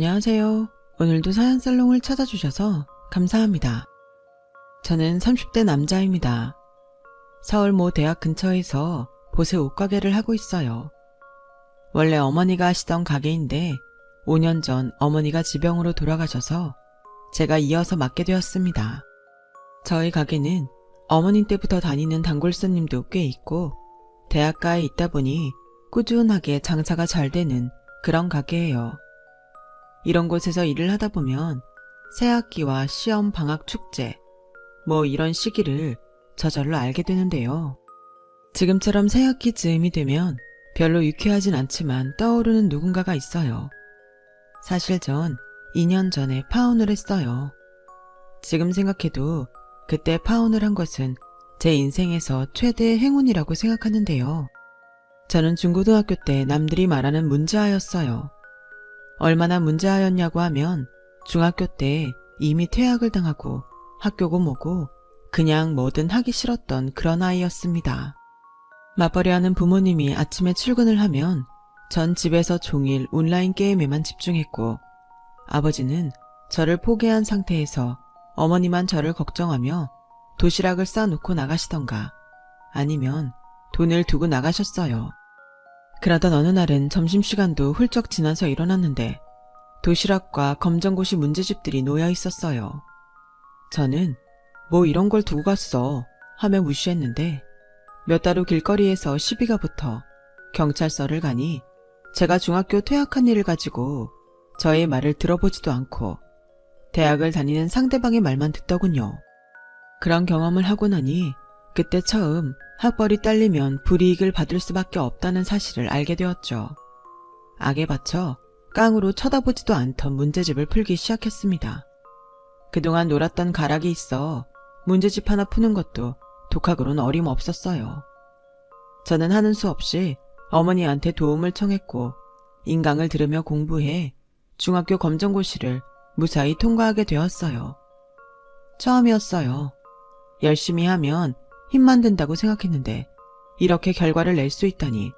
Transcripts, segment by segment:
안녕하세요. 오늘도 사연살롱을 찾아주셔서 감사합니다. 저는 30대 남자입니다. 서울 모 대학 근처에서 보세 옷가게를 하고 있어요. 원래 어머니가 하시던 가게인데 5년 전 어머니가 지병으로 돌아가셔서 제가 이어서 맡게 되었습니다. 저희 가게는 어머님 때부터 다니는 단골 손님도 꽤 있고 대학가에 있다 보니 꾸준하게 장사가 잘 되는 그런 가게예요. 이런 곳에서 일을 하다 보면 새학기와 시험 방학 축제 이런 시기를 저절로 알게 되는데요. 지금처럼 새학기 즈음이 되면 별로 유쾌하진 않지만 떠오르는 누군가가 있어요. 사실 전 2년 전에 파혼을 했어요. 지금 생각해도 그때 파혼을 한 것은 제 인생에서 최대의 행운이라고 생각하는데요. 저는 중고등학교 때 남들이 말하는 문제아였어요. 얼마나 문제아였냐고 하면 중학교 때 이미 퇴학을 당하고 학교고 뭐고 그냥 뭐든 하기 싫었던 그런 아이였습니다. 맞벌이하는 부모님이 아침에 출근을 하면 전 집에서 종일 온라인 게임에만 집중했고 아버지는 저를 포기한 상태에서 어머니만 저를 걱정하며 도시락을 싸놓고 나가시던가 아니면 돈을 두고 나가셨어요. 그러던 어느 날은 점심시간도 훌쩍 지나서 일어났는데 도시락과 검정고시 문제집들이 놓여 있었어요. 저는 이런 걸 두고 갔어 하며 무시했는데 몇 달 후 길거리에서 시비가 붙어 경찰서를 가니 제가 중학교 퇴학한 일을 가지고 저의 말을 들어보지도 않고 대학을 다니는 상대방의 말만 듣더군요. 그런 경험을 하고 나니 그때 처음 학벌이 딸리면 불이익을 받을 수밖에 없다는 사실을 알게 되었죠. 악에 받쳐 깡으로 쳐다보지도 않던 문제집을 풀기 시작했습니다. 그동안 놀았던 가락이 있어 문제집 하나 푸는 것도 독학으로는 어림없었어요. 저는 하는 수 없이 어머니한테 도움을 청했고 인강을 들으며 공부해 중학교 검정고시를 무사히 통과하게 되었어요. 처음이었어요. 열심히 하면 힘만 든다고 생각했는데 이렇게 결과를 낼 수 있다니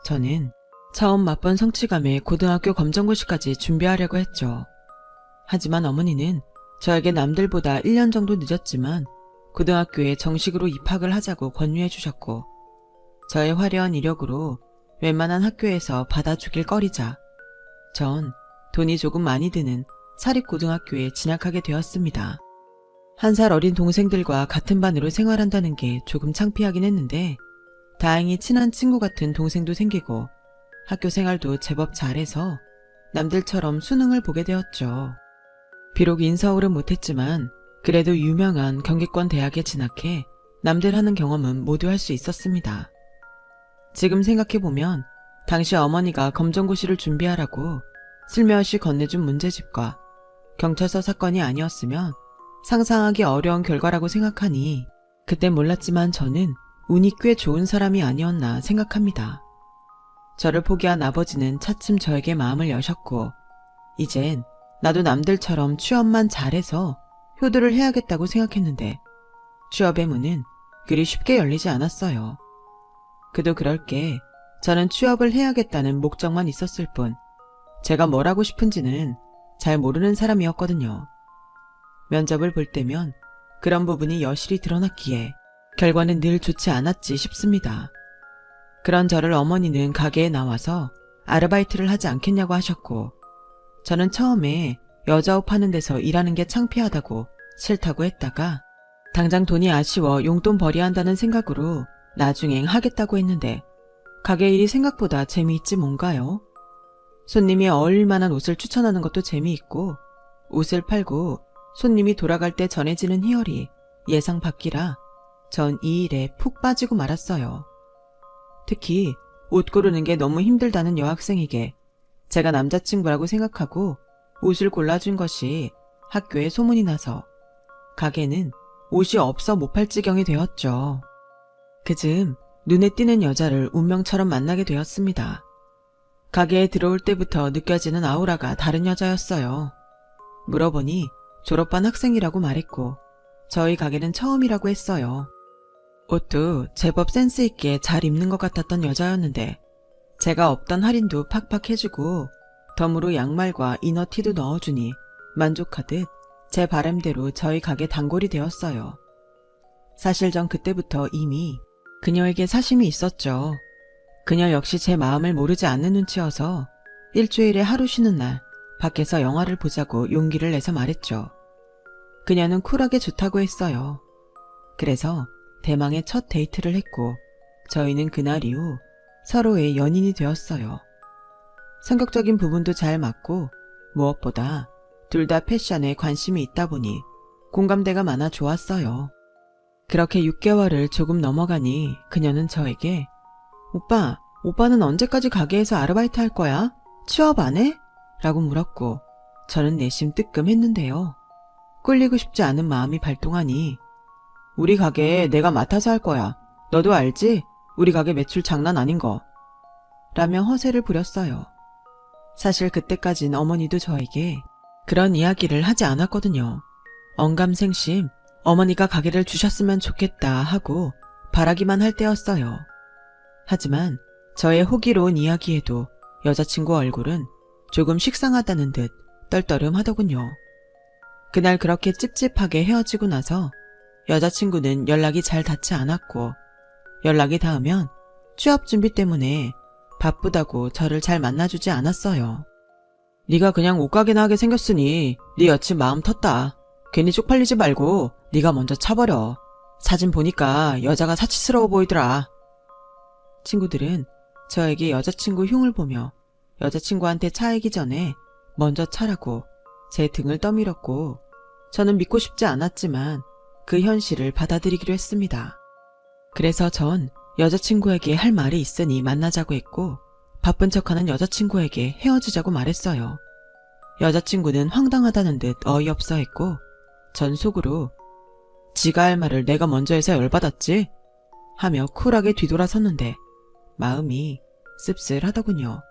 저는 처음 맛본 성취감에 고등학교 검정고시까지 준비하려고 했죠. 하지만 어머니는 저에게 남들보다 1년 정도 늦었지만 고등학교에 정식으로 입학을 하자고 권유해 주셨고 저의 화려한 이력으로 웬만한 학교에서 받아주길 꺼리자 전 돈이 조금 많이 드는 사립고등학교에 진학하게 되었습니다. 1살 어린 동생들과 같은 반으로 생활한다는 게 조금 창피하긴 했는데 다행히 친한 친구 같은 동생도 생기고 학교 생활도 제법 잘해서 남들처럼 수능을 보게 되었죠. 비록 인서울은 못했지만 그래도 유명한 경기권 대학에 진학해 남들 하는 경험은 모두 할 수 있었습니다. 지금 생각해보면 당시 어머니가 검정고시를 준비하라고 슬며시 건네준 문제집과 경찰서 사건이 아니었으면 상상하기 어려운 결과라고 생각하니 그땐 몰랐지만 저는 운이 꽤 좋은 사람이 아니었나 생각합니다. 저를 포기한 아버지는 차츰 저에게 마음을 여셨고 이젠 나도 남들처럼 취업만 잘해서 효도를 해야겠다고 생각했는데 취업의 문은 그리 쉽게 열리지 않았어요. 그도 그럴 게 저는 취업을 해야겠다는 목적만 있었을 뿐 제가 뭘 하고 싶은지는 잘 모르는 사람이었거든요. 면접을 볼 때면 그런 부분이 여실히 드러났기에 결과는 늘 좋지 않았지 싶습니다. 그런 저를 어머니는 가게에 나와서 아르바이트를 하지 않겠냐고 하셨고 저는 처음에 여자옷 파는 데서 일하는 게 창피하다고 싫다고 했다가 당장 돈이 아쉬워 용돈 벌이야 한다는 생각으로 나중엔 하겠다고 했는데 가게 일이 생각보다 재미있지 뭔가요? 손님이 어울릴 만한 옷을 추천하는 것도 재미있고 옷을 팔고 손님이 돌아갈 때 전해지는 희열이 예상 밖이라 전 이 일에 푹 빠지고 말았어요. 특히 옷 고르는 게 너무 힘들다는 여학생에게 제가 남자친구라고 생각하고 옷을 골라준 것이 학교에 소문이 나서 가게는 옷이 없어 못 팔 지경이 되었죠. 그즈음 눈에 띄는 여자를 운명처럼 만나게 되었습니다. 가게에 들어올 때부터 느껴지는 아우라가 다른 여자였어요. 물어보니 졸업반 학생이라고 말했고 저희 가게는 처음이라고 했어요. 옷도 제법 센스 있게 잘 입는 것 같았던 여자였는데 제가 없던 할인도 팍팍 해주고 덤으로 양말과 이너티도 넣어주니 만족하듯 제 바람대로 저희 가게 단골이 되었어요. 사실 전 그때부터 이미 그녀에게 사심이 있었죠. 그녀 역시 제 마음을 모르지 않는 눈치여서 일주일에 하루 쉬는 날 밖에서 영화를 보자고 용기를 내서 말했죠. 그녀는 쿨하게 좋다고 했어요. 그래서 대망의 첫 데이트를 했고 저희는 그날 이후 서로의 연인이 되었어요. 성격적인 부분도 잘 맞고 무엇보다 둘 다 패션에 관심이 있다 보니 공감대가 많아 좋았어요. 그렇게 6개월을 조금 넘어가니 그녀는 저에게 오빠는 언제까지 가게에서 아르바이트 할 거야? 취업 안 해? 라고 물었고 저는 내심 뜨끔했는데요. 꿀리고 싶지 않은 마음이 발동하니 우리 가게에 내가 맡아서 할 거야. 너도 알지? 우리 가게 매출 장난 아닌 거. 라며 허세를 부렸어요. 사실 그때까진 어머니도 저에게 그런 이야기를 하지 않았거든요. 언감생심 어머니가 가게를 주셨으면 좋겠다 하고 바라기만 할 때였어요. 하지만 저의 호기로운 이야기에도 여자친구 얼굴은 조금 식상하다는 듯 떨떠름하더군요. 그날 그렇게 찝찝하게 헤어지고 나서 여자친구는 연락이 잘 닿지 않았고 연락이 닿으면 취업 준비 때문에 바쁘다고 저를 잘 만나주지 않았어요. 네가 그냥 옷가게나 하게 생겼으니 네 여친 마음 텄다. 괜히 쪽팔리지 말고 네가 먼저 차버려. 사진 보니까 여자가 사치스러워 보이더라. 친구들은 저에게 여자친구 흉을 보며 여자친구한테 차이기 전에 먼저 차라고 제 등을 떠밀었고 저는 믿고 싶지 않았지만 그 현실을 받아들이기로 했습니다. 그래서 전 여자친구에게 할 말이 있으니 만나자고 했고 바쁜 척하는 여자친구에게 헤어지자고 말했어요. 여자친구는 황당하다는 듯 어이없어 했고 전 속으로 지가 할 말을 내가 먼저 해서 열받았지? 하며 쿨하게 뒤돌아섰는데 마음이 씁쓸하더군요.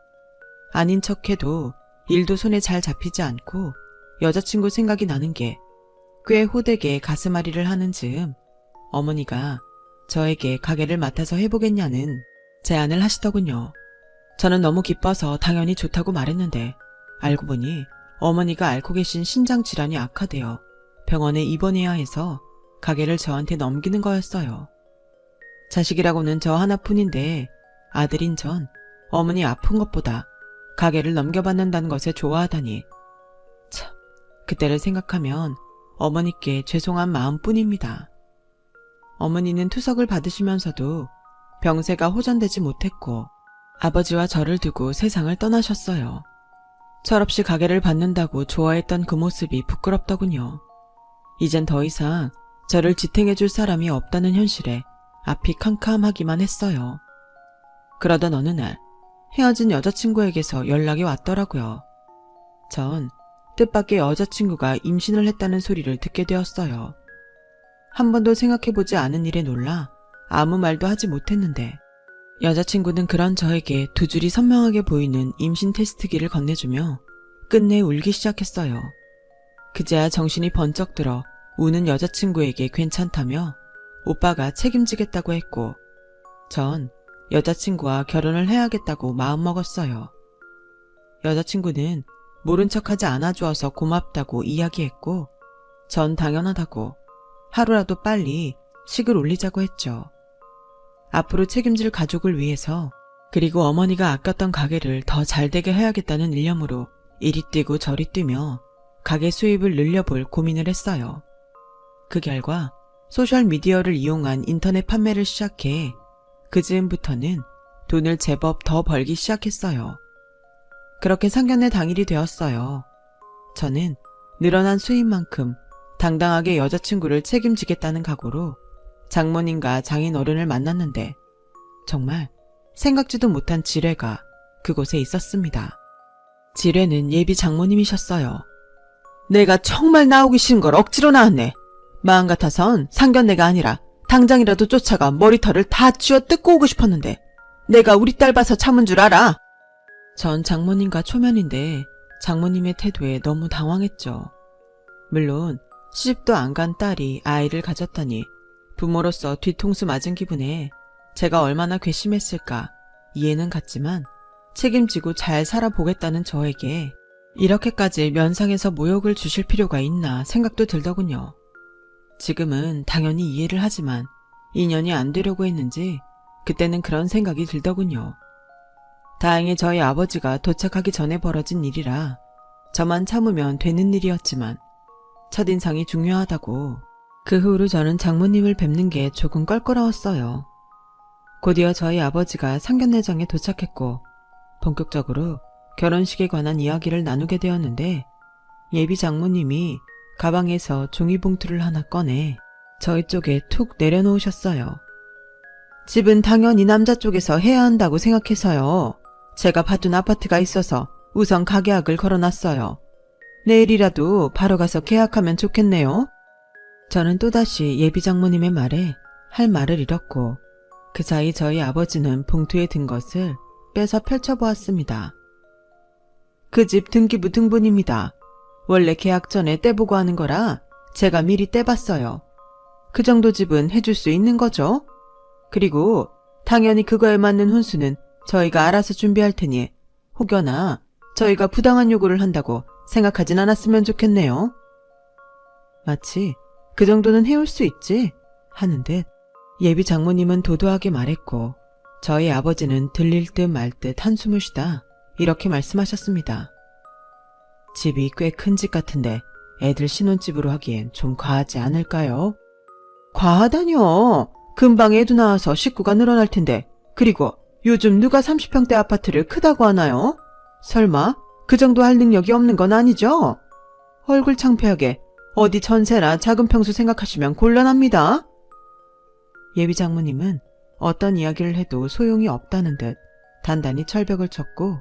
아닌 척해도 일도 손에 잘 잡히지 않고 여자친구 생각이 나는 게 꽤 호되게 가슴앓이를 하는 즈음 어머니가 저에게 가게를 맡아서 해보겠냐는 제안을 하시더군요. 저는 너무 기뻐서 당연히 좋다고 말했는데 알고 보니 어머니가 앓고 계신 신장질환이 악화되어 병원에 입원해야 해서 가게를 저한테 넘기는 거였어요. 자식이라고는 저 하나뿐인데 아들인 전 어머니 아픈 것보다 가게를 넘겨받는다는 것에 좋아하다니. 참, 그때를 생각하면 어머니께 죄송한 마음뿐입니다. 어머니는 투석을 받으시면서도 병세가 호전되지 못했고 아버지와 저를 두고 세상을 떠나셨어요. 철없이 가게를 받는다고 좋아했던 그 모습이 부끄럽더군요. 이젠 더 이상 저를 지탱해줄 사람이 없다는 현실에 앞이 캄캄하기만 했어요. 그러던 어느 날 헤어진 여자친구에게서 연락이 왔더라고요. 전 뜻밖의 여자친구가 임신을 했다는 소리를 듣게 되었어요. 한 번도 생각해보지 않은 일에 놀라 아무 말도 하지 못했는데 여자친구는 그런 저에게 두 줄이 선명하게 보이는 임신 테스트기를 건네주며 끝내 울기 시작했어요. 그제야 정신이 번쩍 들어 우는 여자친구에게 괜찮다며 오빠가 책임지겠다고 했고 전 여자친구와 결혼을 해야겠다고 마음먹었어요. 여자친구는 모른 척하지 않아주어서 고맙다고 이야기했고 전 당연하다고 하루라도 빨리 식을 올리자고 했죠. 앞으로 책임질 가족을 위해서 그리고 어머니가 아꼈던 가게를 더 잘되게 해야겠다는 일념으로 이리 뛰고 저리 뛰며 가게 수입을 늘려볼 고민을 했어요. 그 결과 소셜미디어를 이용한 인터넷 판매를 시작해 그 즈음부터는 돈을 제법 더 벌기 시작했어요. 그렇게 상견례 당일이 되었어요. 저는 늘어난 수입만큼 당당하게 여자친구를 책임지겠다는 각오로 장모님과 장인어른을 만났는데 정말 생각지도 못한 지뢰가 그곳에 있었습니다. 지뢰는 예비 장모님이셨어요. 내가 정말 나오기 싫은 걸 억지로 나왔네. 마음 같아선 상견례가 아니라 당장이라도 쫓아가 머리털을 다 쥐어 뜯고 오고 싶었는데 내가 우리 딸 봐서 참은 줄 알아? 전 장모님과 초면인데 장모님의 태도에 너무 당황했죠. 물론 시집도 안 간 딸이 아이를 가졌다니 부모로서 뒤통수 맞은 기분에 제가 얼마나 괘씸했을까 이해는 갔지만 책임지고 잘 살아보겠다는 저에게 이렇게까지 면상에서 모욕을 주실 필요가 있나 생각도 들더군요. 지금은 당연히 이해를 하지만 2년이 안 되려고 했는지 그때는 그런 생각이 들더군요. 다행히 저희 아버지가 도착하기 전에 벌어진 일이라 저만 참으면 되는 일이었지만 첫인상이 중요하다고 그 후로 저는 장모님을 뵙는 게 조금 껄끄러웠어요. 곧이어 저희 아버지가 상견례장에 도착했고 본격적으로 결혼식에 관한 이야기를 나누게 되었는데 예비 장모님이 가방에서 종이봉투를 하나 꺼내 저희 쪽에 툭 내려놓으셨어요. 집은 당연히 남자 쪽에서 해야 한다고 생각해서요. 제가 봐둔 아파트가 있어서 우선 가계약을 걸어놨어요. 내일이라도 바로 가서 계약하면 좋겠네요. 저는 또다시 예비 장모님의 말에 할 말을 잃었고 그 사이 저희 아버지는 봉투에 든 것을 빼서 펼쳐보았습니다. 그 집 등기부 등본입니다. 원래 계약 전에 떼보고 하는 거라 제가 미리 떼봤어요. 그 정도 집은 해줄 수 있는 거죠. 그리고 당연히 그거에 맞는 혼수는 저희가 알아서 준비할 테니 혹여나 저희가 부당한 요구를 한다고 생각하진 않았으면 좋겠네요. 마치 그 정도는 해올 수 있지 하는 듯 예비 장모님은 도도하게 말했고 저희 아버지는 들릴 듯 말 듯 한숨을 쉬다 이렇게 말씀하셨습니다. 집이 꽤 큰 집 같은데 애들 신혼집으로 하기엔 좀 과하지 않을까요? 과하다뇨. 금방 애도 나와서 식구가 늘어날 텐데 그리고 요즘 누가 30평대 아파트를 크다고 하나요? 설마 그 정도 할 능력이 없는 건 아니죠? 얼굴 창피하게 어디 전세나 작은 평수 생각하시면 곤란합니다. 예비 장모님은 어떤 이야기를 해도 소용이 없다는 듯 단단히 철벽을 쳤고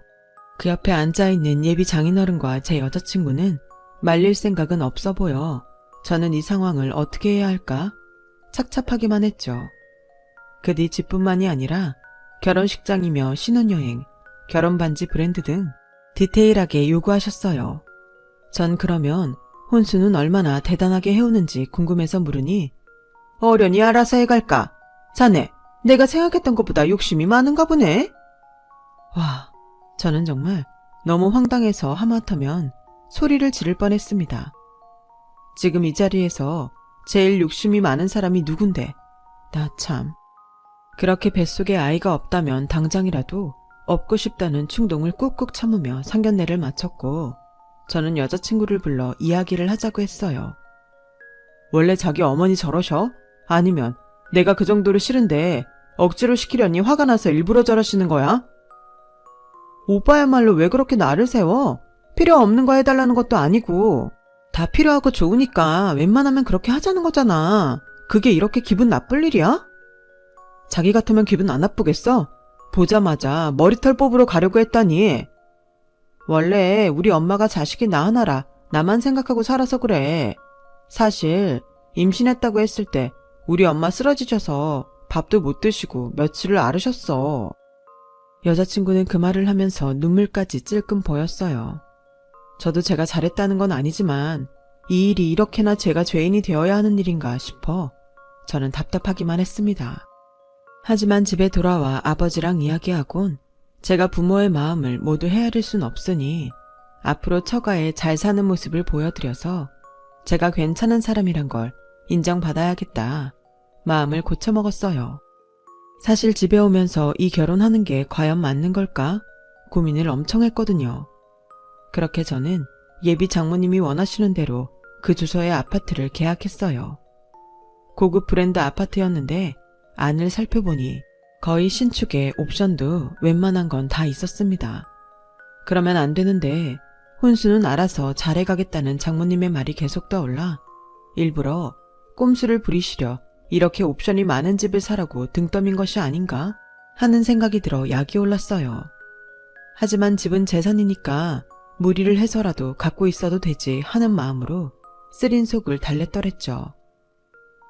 그 옆에 앉아있는 예비 장인어른과 제 여자친구는 말릴 생각은 없어 보여 저는 이 상황을 어떻게 해야 할까 착잡하기만 했죠. 그 뒤 집뿐만이 아니라 결혼식장이며 신혼여행, 결혼반지 브랜드 등 디테일하게 요구하셨어요. 전 그러면 혼수는 얼마나 대단하게 해오는지 궁금해서 물으니 어련히 알아서 해갈까? 자네, 내가 생각했던 것보다 욕심이 많은가 보네? 와, 저는 정말 너무 황당해서 하마터면 소리를 지를 뻔했습니다. 지금 이 자리에서 제일 욕심이 많은 사람이 누군데 나 참. 그렇게 뱃속에 아이가 없다면 당장이라도 업고 싶다는 충동을 꾹꾹 참으며 상견례를 마쳤고 저는 여자친구를 불러 이야기를 하자고 했어요. 원래 자기 어머니 저러셔? 아니면 내가 그 정도로 싫은데 억지로 시키려니 화가 나서 일부러 저러시는 거야? 오빠야말로 왜 그렇게 나를 세워? 필요 없는 거 해달라는 것도 아니고 다 필요하고 좋으니까 웬만하면 그렇게 하자는 거잖아. 그게 이렇게 기분 나쁠 일이야? 자기 같으면 기분 안 나쁘겠어? 보자마자 머리털 뽑으러 가려고 했다니. 원래 우리 엄마가 자식이 나 하나라 나만 생각하고 살아서 그래. 사실 임신했다고 했을 때 우리 엄마 쓰러지셔서 밥도 못 드시고 며칠을 앓으셨어. 여자친구는 그 말을 하면서 눈물까지 찔끔 보였어요. 저도 제가 잘했다는 건 아니지만 이 일이 이렇게나 제가 죄인이 되어야 하는 일인가 싶어 저는 답답하기만 했습니다. 하지만 집에 돌아와 아버지랑 이야기하곤 제가 부모의 마음을 모두 헤아릴 순 없으니 앞으로 처가에 잘 사는 모습을 보여드려서 제가 괜찮은 사람이란 걸 인정받아야겠다 마음을 고쳐먹었어요. 사실 집에 오면서 이 결혼하는 게 과연 맞는 걸까 고민을 엄청 했거든요. 그렇게 저는 예비 장모님이 원하시는 대로 그 주소의 아파트를 계약했어요. 고급 브랜드 아파트였는데 안을 살펴보니 거의 신축에 옵션도 웬만한 건 다 있었습니다. 그러면 안 되는데 혼수는 알아서 잘해가겠다는 장모님의 말이 계속 떠올라 일부러 꼼수를 부리시려 이렇게 옵션이 많은 집을 사라고 등 떠민 것이 아닌가 하는 생각이 들어 약이 올랐어요. 하지만 집은 재산이니까 무리를 해서라도 갖고 있어도 되지 하는 마음으로 쓰린 속을 달랬더랬죠.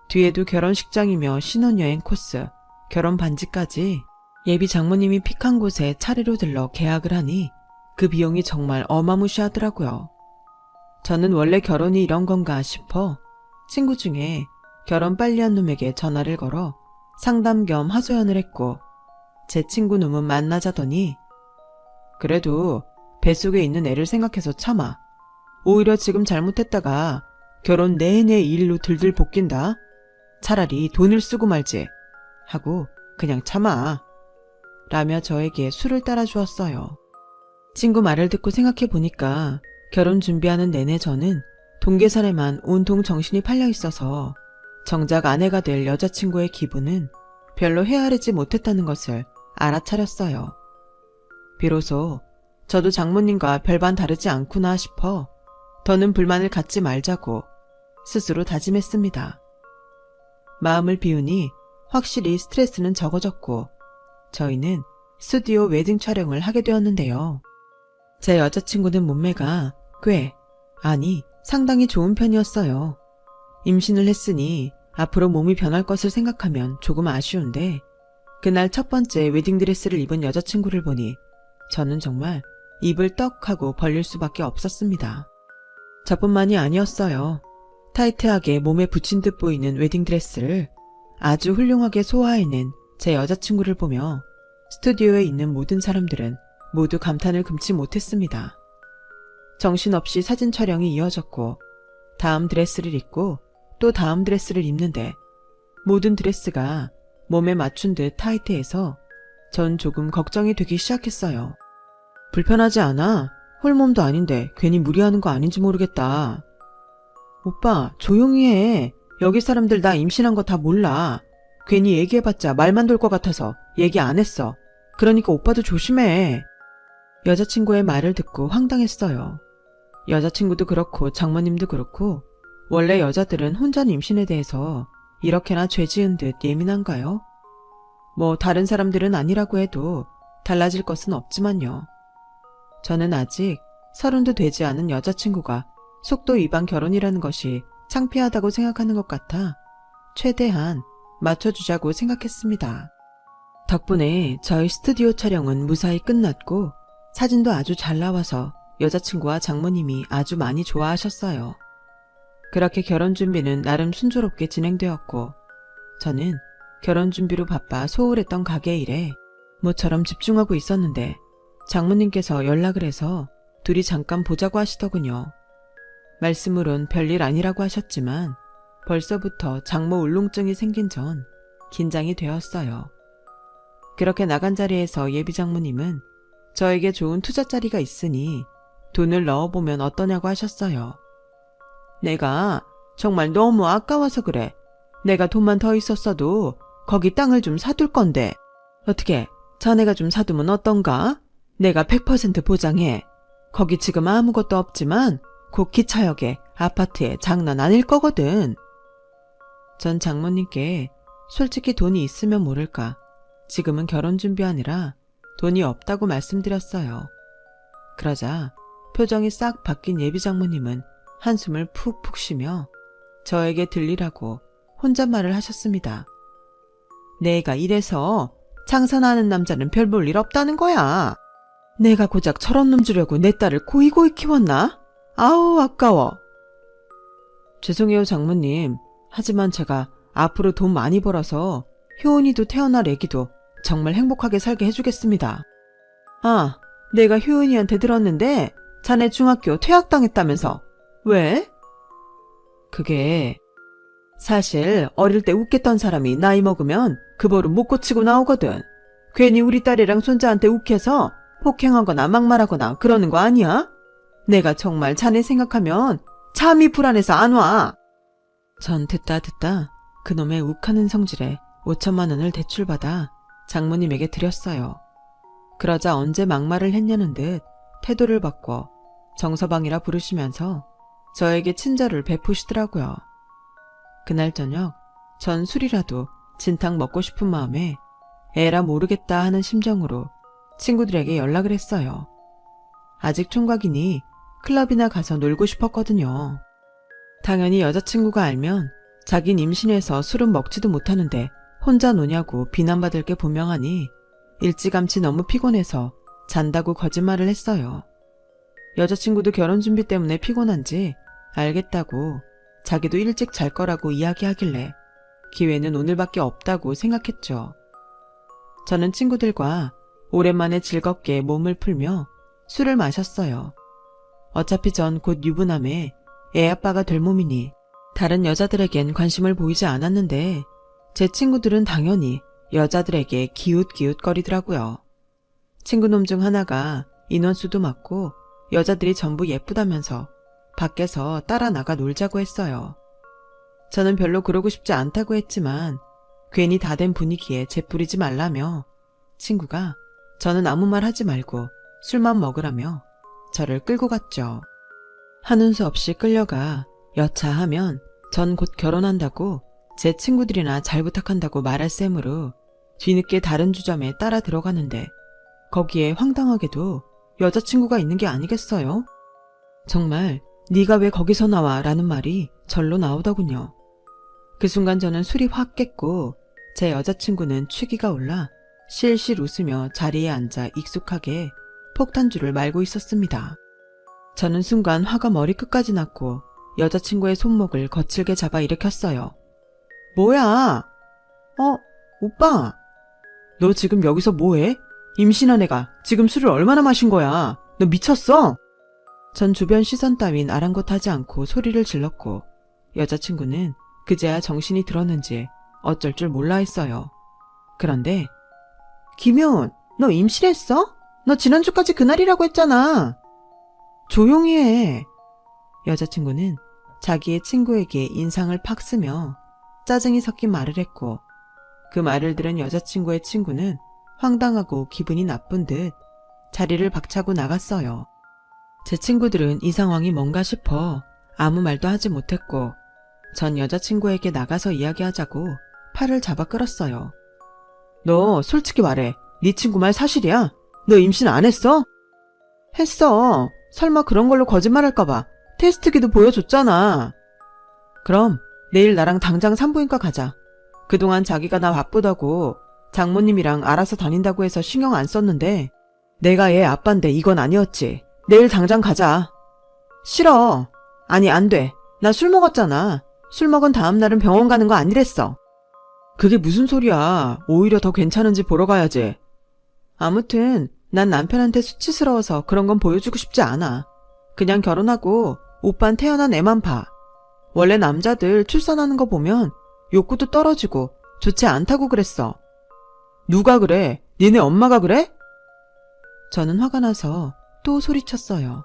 뒤에도 결혼식장이며 신혼여행 코스, 결혼 반지까지 예비 장모님이 픽한 곳에 차례로 들러 계약을 하니 그 비용이 정말 어마무시하더라고요. 저는 원래 결혼이 이런 건가 싶어 친구 중에 결혼 빨리 한 놈에게 전화를 걸어 상담 겸 하소연을 했고 제 친구 놈은 만나자더니 그래도 뱃속에 있는 애를 생각해서 참아. 오히려 지금 잘못했다가 결혼 내내 이 일로 들들 볶인다. 차라리 돈을 쓰고 말지 하고 그냥 참아. 라며 저에게 술을 따라 주었어요. 친구 말을 듣고 생각해 보니까 결혼 준비하는 내내 저는 돈 계산에만 온통 정신이 팔려 있어서 정작 아내가 될 여자친구의 기분은 별로 헤아리지 못했다는 것을 알아차렸어요. 비로소 저도 장모님과 별반 다르지 않구나 싶어 더는 불만을 갖지 말자고 스스로 다짐했습니다. 마음을 비우니 확실히 스트레스는 적어졌고 저희는 스튜디오 웨딩 촬영을 하게 되었는데요. 제 여자친구는 몸매가 아니 상당히 좋은 편이었어요. 임신을 했으니 앞으로 몸이 변할 것을 생각하면 조금 아쉬운데 그날 첫 번째 웨딩드레스를 입은 여자친구를 보니 저는 정말 입을 떡 하고 벌릴 수밖에 없었습니다. 저뿐만이 아니었어요. 타이트하게 몸에 붙인 듯 보이는 웨딩드레스를 아주 훌륭하게 소화해낸 제 여자친구를 보며 스튜디오에 있는 모든 사람들은 모두 감탄을 금치 못했습니다. 정신없이 사진 촬영이 이어졌고 다음 드레스를 입고 또 다음 드레스를 입는데 모든 드레스가 몸에 맞춘 듯 타이트해서 전 조금 걱정이 되기 시작했어요. 불편하지 않아? 홀몸도 아닌데 괜히 무리하는 거 아닌지 모르겠다. 오빠 조용히 해. 여기 사람들 나 임신한 거 다 몰라. 괜히 얘기해봤자 말만 돌 것 같아서 얘기 안 했어. 그러니까 오빠도 조심해. 여자친구의 말을 듣고 황당했어요. 여자친구도 그렇고 장모님도 그렇고 원래 여자들은 혼전 임신에 대해서 이렇게나 죄 지은 듯 예민한가요? 뭐 다른 사람들은 아니라고 해도 달라질 것은 없지만요. 저는 아직 30도 되지 않은 여자친구가 속도 위반 결혼이라는 것이 창피하다고 생각하는 것 같아 최대한 맞춰주자고 생각했습니다. 덕분에 저희 스튜디오 촬영은 무사히 끝났고 사진도 아주 잘 나와서 여자친구와 장모님이 아주 많이 좋아하셨어요. 그렇게 결혼 준비는 나름 순조롭게 진행되었고 저는 결혼 준비로 바빠 소홀했던 가게 일에 모처럼 집중하고 있었는데 장모님께서 연락을 해서 둘이 잠깐 보자고 하시더군요. 말씀으론 별일 아니라고 하셨지만 벌써부터 장모 울렁증이 생긴 전 긴장이 되었어요. 그렇게 나간 자리에서 예비 장모님은 저에게 좋은 투자 자리가 있으니 돈을 넣어보면 어떠냐고 하셨어요. 내가 정말 너무 아까워서 그래. 내가 돈만 더 있었어도 거기 땅을 좀 사둘 건데 어떻게 자네가 좀 사두면 어떤가? 내가 100% 보장해. 거기 지금 아무것도 없지만 곧 기차역에 아파트에 장난 아닐 거거든. 전 장모님께 솔직히 돈이 있으면 모를까 지금은 결혼 준비하느라 돈이 없다고 말씀드렸어요. 그러자 표정이 싹 바뀐 예비 장모님은 한숨을 푹푹 쉬며 저에게 들리라고 혼잣말을 하셨습니다. 내가 이래서 장사나는 남자는 별 볼 일 없다는 거야. 내가 고작 저런 놈 주려고 내 딸을 고이고이 키웠나? 아우 아까워. 죄송해요 장모님. 하지만 제가 앞으로 돈 많이 벌어서 효은이도 태어날 애기도 정말 행복하게 살게 해주겠습니다. 아, 내가 효은이한테 들었는데 자네 중학교 퇴학당했다면서. 왜? 그게 사실 어릴 때 욱했던 사람이 나이 먹으면 그 버릇 못 고치고 나오거든. 괜히 우리 딸이랑 손자한테 욱해서 폭행하거나 막말하거나 그러는 거 아니야? 내가 정말 자네 생각하면 참이 불안해서 안 와. 전 듣다 그놈의 욱하는 성질에 5천만 원을 대출받아 장모님에게 드렸어요. 그러자 언제 막말을 했냐는 듯 태도를 바꿔 정서방이라 부르시면서 저에게 친절을 베푸시더라고요. 그날 저녁 전 술이라도 진탕 먹고 싶은 마음에 에라 모르겠다 하는 심정으로 친구들에게 연락을 했어요. 아직 총각이니 클럽이나 가서 놀고 싶었거든요. 당연히 여자친구가 알면 자긴 임신해서 술은 먹지도 못하는데 혼자 노냐고 비난받을 게 분명하니 일찌감치 너무 피곤해서 잔다고 거짓말을 했어요. 여자친구도 결혼 준비 때문에 피곤한지 알겠다고 자기도 일찍 잘 거라고 이야기하길래 기회는 오늘밖에 없다고 생각했죠. 저는 친구들과 오랜만에 즐겁게 몸을 풀며 술을 마셨어요. 어차피 전 곧 유부남에 애아빠가 될 몸이니 다른 여자들에겐 관심을 보이지 않았는데 제 친구들은 당연히 여자들에게 기웃기웃거리더라고요. 친구놈 중 하나가 인원수도 많고 여자들이 전부 예쁘다면서 밖에서 따라 나가 놀자고 했어요. 저는 별로 그러고 싶지 않다고 했지만 괜히 다 된 분위기에 재뿌리지 말라며 친구가 저는 아무 말 하지 말고 술만 먹으라며 저를 끌고 갔죠. 하는 수 없이 끌려가 여차하면 전 곧 결혼한다고 제 친구들이나 잘 부탁한다고 말할 셈으로 뒤늦게 다른 주점에 따라 들어가는데 거기에 황당하게도 여자친구가 있는 게 아니겠어요? 정말 네가 왜 거기서 나와? 라는 말이 절로 나오더군요. 그 순간 저는 술이 확 깼고 제 여자친구는 취기가 올라 실실 웃으며 자리에 앉아 익숙하게 폭탄주를 말고 있었습니다. 저는 순간 화가 머리끝까지 났고 여자친구의 손목을 거칠게 잡아 일으켰어요. 뭐야? 오빠. 너 지금 여기서 뭐해? 임신한 애가 지금 술을 얼마나 마신 거야? 너 미쳤어? 전 주변 시선 따윈 아랑곳하지 않고 소리를 질렀고 여자친구는 그제야 정신이 들었는지 어쩔 줄 몰라 했어요. 그런데 김효은, 너 임신했어? 너 지난주까지 그날이라고 했잖아. 조용히 해. 여자친구는 자기의 친구에게 인상을 팍 쓰며 짜증이 섞인 말을 했고 그 말을 들은 여자친구의 친구는 황당하고 기분이 나쁜 듯 자리를 박차고 나갔어요. 제 친구들은 이 상황이 뭔가 싶어 아무 말도 하지 못했고 전 여자친구에게 나가서 이야기하자고 팔을 잡아 끌었어요. 너 솔직히 말해. 네 친구 말 사실이야? 너 임신 안 했어? 했어. 설마 그런 걸로 거짓말할까봐 테스트기도 보여줬잖아. 그럼 내일 나랑 당장 산부인과 가자. 그동안 자기가 나 바쁘다고 장모님이랑 알아서 다닌다고 해서 신경 안 썼는데 내가 얘 아빠인데 이건 아니었지. 내일 당장 가자. 싫어. 아니 안 돼. 나 술 먹었잖아. 술 먹은 다음 날은 병원 가는 거 아니랬어. 그게 무슨 소리야. 오히려 더 괜찮은지 보러 가야지. 아무튼 난 남편한테 수치스러워서 그런 건 보여주고 싶지 않아. 그냥 결혼하고 오빤 태어난 애만 봐. 원래 남자들 출산하는 거 보면 욕구도 떨어지고 좋지 않다고 그랬어. 누가 그래? 니네 엄마가 그래? 저는 화가 나서 또 소리쳤어요.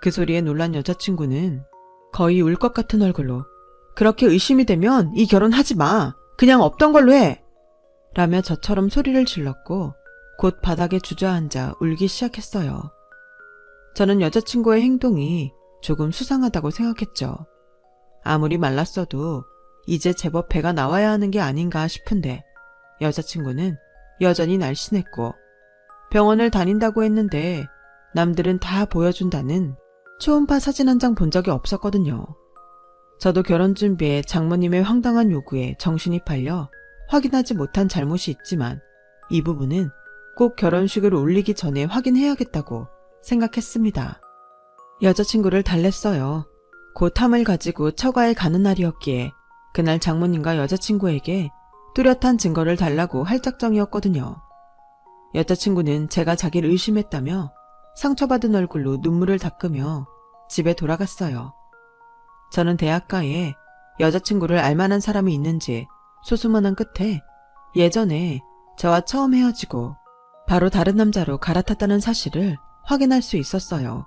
그 소리에 놀란 여자친구는 거의 울 것 같은 얼굴로 그렇게 의심이 되면 이 결혼 하지 마. 그냥 없던 걸로 해. 라며 저처럼 소리를 질렀고 곧 바닥에 주저앉아 울기 시작했어요. 저는 여자친구의 행동이 조금 수상하다고 생각했죠. 아무리 말랐어도 이제 제법 배가 나와야 하는 게 아닌가 싶은데 여자친구는 여전히 날씬했고 병원을 다닌다고 했는데 남들은 다 보여준다는 초음파 사진 한 장 본 적이 없었거든요. 저도 결혼 준비에 장모님의 황당한 요구에 정신이 팔려 확인하지 못한 잘못이 있지만 이 부분은 꼭 결혼식을 올리기 전에 확인해야겠다고 생각했습니다. 여자친구를 달랬어요. 곧 함을 가지고 처가에 가는 날이었기에 그날 장모님과 여자친구에게 뚜렷한 증거를 달라고 할 작정이었거든요. 여자친구는 제가 자기를 의심했다며 상처받은 얼굴로 눈물을 닦으며 집에 돌아갔어요. 저는 대학가에 여자친구를 알만한 사람이 있는지 소수문한 끝에 예전에 저와 처음 헤어지고 바로 다른 남자로 갈아탔다는 사실을 확인할 수 있었어요.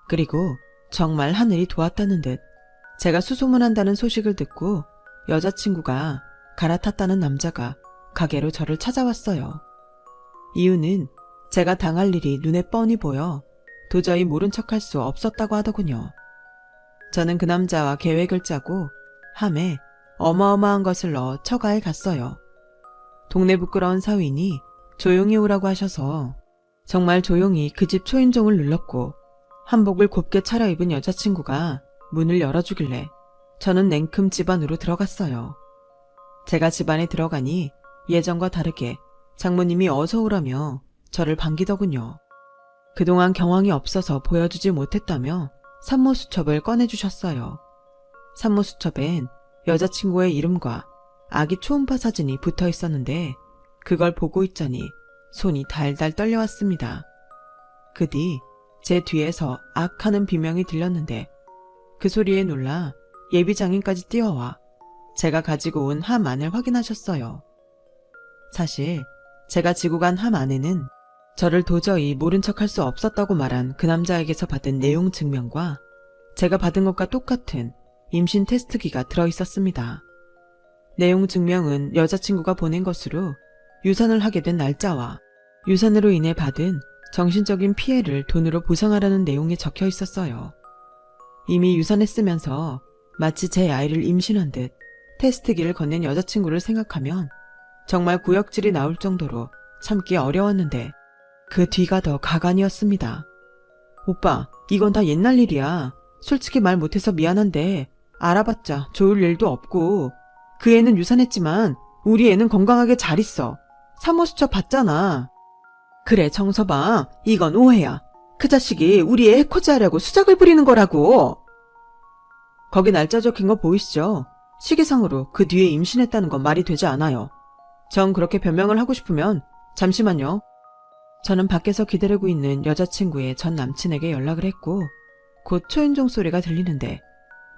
그리고 정말 하늘이 도왔다는 듯 제가 수소문한다는 소식을 듣고 여자친구가 갈아탔다는 남자가 가게로 저를 찾아왔어요. 이유는 제가 당할 일이 눈에 뻔히 보여 도저히 모른 척할 수 없었다고 하더군요. 저는 그 남자와 계획을 짜고 함에 어마어마한 것을 넣어 처가에 갔어요. 동네 부끄러운 사위니 조용히 오라고 하셔서 정말 조용히 그 집 초인종을 눌렀고 한복을 곱게 차려입은 여자친구가 문을 열어주길래 저는 냉큼 집 안으로 들어갔어요. 제가 집 안에 들어가니 예전과 다르게 장모님이 어서 오라며 저를 반기더군요. 그동안 경황이 없어서 보여주지 못했다며 산모수첩을 꺼내주셨어요. 산모수첩엔 여자친구의 이름과 아기 초음파 사진이 붙어 있었는데 그걸 보고 있자니 손이 달달 떨려왔습니다. 그 뒤 제 뒤에서 악 하는 비명이 들렸는데 그 소리에 놀라 예비장인까지 뛰어와 제가 가지고 온 함 안을 확인하셨어요. 사실 제가 지고 간 함 안에는 저를 도저히 모른 척할 수 없었다고 말한 그 남자에게서 받은 내용 증명과 제가 받은 것과 똑같은 임신 테스트기가 들어있었습니다. 내용 증명은 여자친구가 보낸 것으로 유산을 하게 된 날짜와 유산으로 인해 받은 정신적인 피해를 돈으로 보상하라는 내용이 적혀 있었어요. 이미 유산했으면서 마치 제 아이를 임신한 듯 테스트기를 건넨 여자친구를 생각하면 정말 구역질이 나올 정도로 참기 어려웠는데 그 뒤가 더 가관이었습니다. 오빠, 이건 다 옛날 일이야. 솔직히 말 못해서 미안한데 알아봤자 좋을 일도 없고 그 애는 유산했지만 우리 애는 건강하게 잘 있어. 사모수첩 봤잖아. 그래 정서봐, 이건 오해야. 그 자식이 우리 애 해코지하려고 수작을 부리는 거라고. 거기 날짜 적힌 거 보이시죠? 시기상으로 그 뒤에 임신했다는 건 말이 되지 않아요. 전 그렇게 변명을 하고 싶으면 잠시만요. 저는 밖에서 기다리고 있는 여자친구의 전 남친에게 연락을 했고 곧 초인종 소리가 들리는데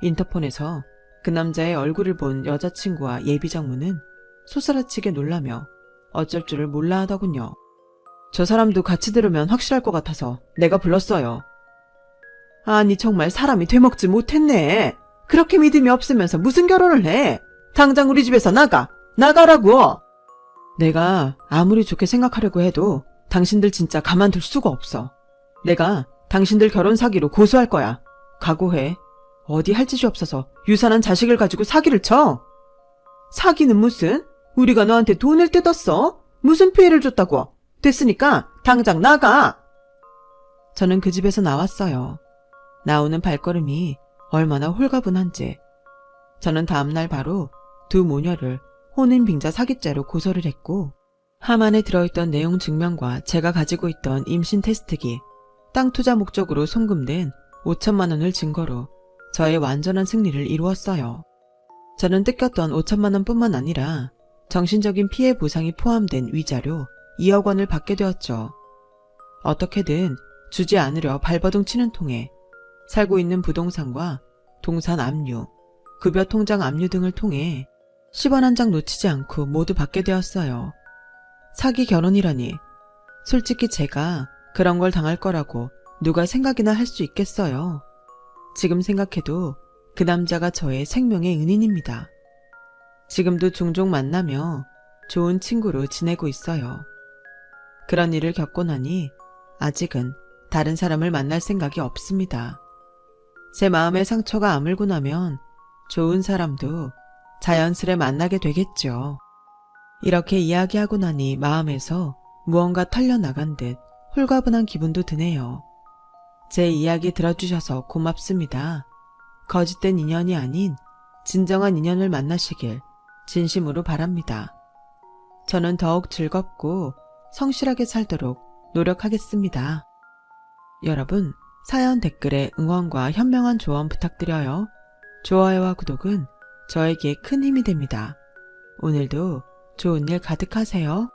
인터폰에서 그 남자의 얼굴을 본 여자친구와 예비장모는 소스라치게 놀라며 어쩔 줄을 몰라 하더군요. 저 사람도 같이 들으면 확실할 것 같아서 내가 불렀어요. 아니 정말 사람이 되먹지 못했네. 그렇게 믿음이 없으면서 무슨 결혼을 해. 당장 우리 집에서 나가라고. 내가 아무리 좋게 생각하려고 해도 당신들 진짜 가만둘 수가 없어. 내가 당신들 결혼 사기로 고소할 거야. 각오해. 어디 할 짓이 없어서 유산한 자식을 가지고 사기를 쳐? 사기는 무슨? 우리가 너한테 돈을 뜯었어? 무슨 피해를 줬다고? 됐으니까 당장 나가! 저는 그 집에서 나왔어요. 나오는 발걸음이 얼마나 홀가분한지. 저는 다음날 바로 두 모녀를 혼인빙자 사기죄로 고소를 했고 함 안에 들어있던 내용 증명과 제가 가지고 있던 임신 테스트기, 땅 투자 목적으로 송금된 5천만 원을 증거로 저의 완전한 승리를 이루었어요. 저는 뜯겼던 5천만 원뿐만 아니라 정신적인 피해 보상이 포함된 위자료 2억 원을 받게 되었죠. 어떻게든 주지 않으려 발버둥 치는 통에 살고 있는 부동산과 동산 압류, 급여 통장 압류 등을 통해 10원 한 장 놓치지 않고 모두 받게 되었어요. 사기 결혼이라니. 솔직히 제가 그런 걸 당할 거라고 누가 생각이나 할 수 있겠어요. 지금 생각해도 그 남자가 저의 생명의 은인입니다. 지금도 종종 만나며 좋은 친구로 지내고 있어요. 그런 일을 겪고 나니 아직은 다른 사람을 만날 생각이 없습니다. 제 마음의 상처가 아물고 나면 좋은 사람도 자연스레 만나게 되겠죠. 이렇게 이야기하고 나니 마음에서 무언가 털려나간 듯 홀가분한 기분도 드네요. 제 이야기 들어주셔서 고맙습니다. 거짓된 인연이 아닌 진정한 인연을 만나시길 진심으로 바랍니다. 저는 더욱 즐겁고 성실하게 살도록 노력하겠습니다. 여러분, 사연 댓글에 응원과 현명한 조언 부탁드려요. 좋아요와 구독은 저에게 큰 힘이 됩니다. 오늘도 좋은 일 가득하세요.